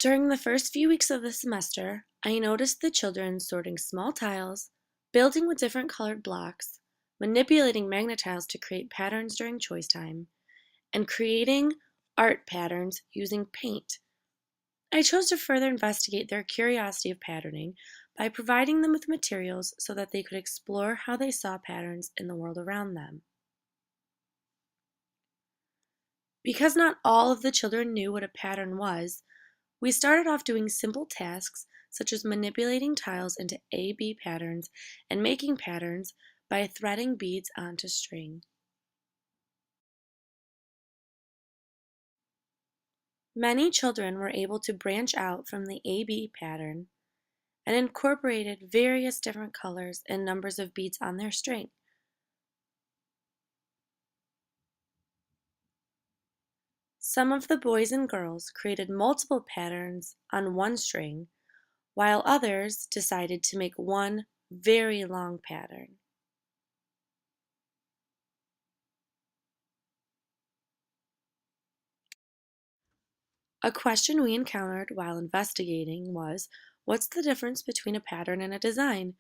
During the first few weeks of the semester, I noticed the children sorting small tiles, building with different colored blocks, manipulating Magna-Tiles to create patterns during choice time, and creating art patterns using paint. I chose to further investigate their curiosity of patterning by providing them with materials so that they could explore how they saw patterns in the world around them. Because not all of the children knew what a pattern was, we started off doing simple tasks such as manipulating tiles into A-B patterns and making patterns by threading beads onto string. Many children were able to branch out from the A-B pattern and incorporated various different colors and numbers of beads on their string. Some of the boys and girls created multiple patterns on one string, while others decided to make one very long pattern. A question we encountered while investigating was, what's the difference between a pattern and a design?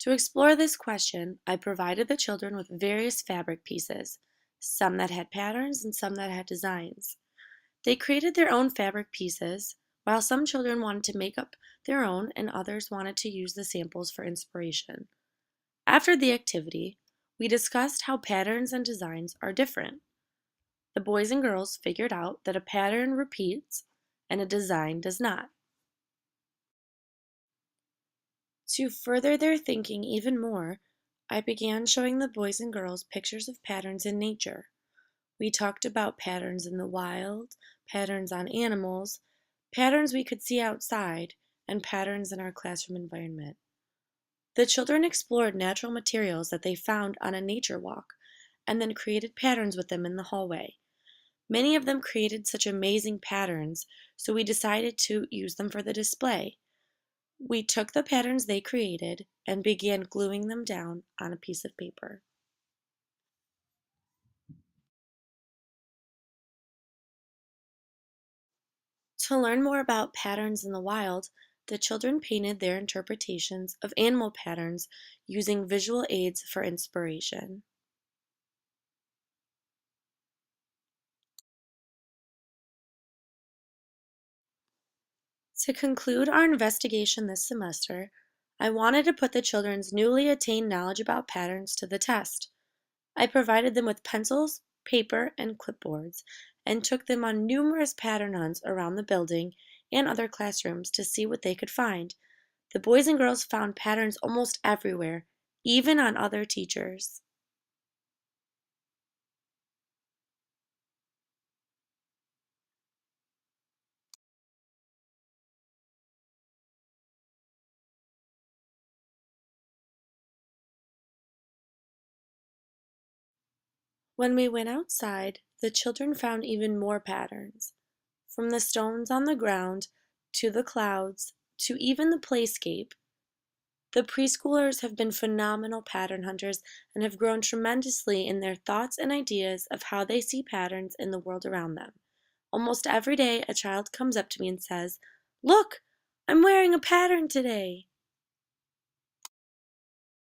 To explore this question, I provided the children with various fabric pieces, some that had patterns and some that had designs. They created their own fabric pieces, while some children wanted to make up their own and others wanted to use the samples for inspiration. After the activity, we discussed how patterns and designs are different. The boys and girls figured out that a pattern repeats and a design does not. To further their thinking even more, I began showing the boys and girls pictures of patterns in nature. We talked about patterns in the wild, patterns on animals, patterns we could see outside, and patterns in our classroom environment. The children explored natural materials that they found on a nature walk and then created patterns with them in the hallway. Many of them created such amazing patterns, so we decided to use them for the display. We took the patterns they created and began gluing them down on a piece of paper. To learn more about patterns in the wild, the children painted their interpretations of animal patterns using visual aids for inspiration. To conclude our investigation this semester, I wanted to put the children's newly attained knowledge about patterns to the test. I provided them with pencils, paper, and clipboards, and took them on numerous pattern hunts around the building and other classrooms to see what they could find. The boys and girls found patterns almost everywhere, even on other teachers. When we went outside, the children found even more patterns. From the stones on the ground, to the clouds, to even the playscape. The preschoolers have been phenomenal pattern hunters and have grown tremendously in their thoughts and ideas of how they see patterns in the world around them. Almost every day, a child comes up to me and says, "Look, I'm wearing a pattern today."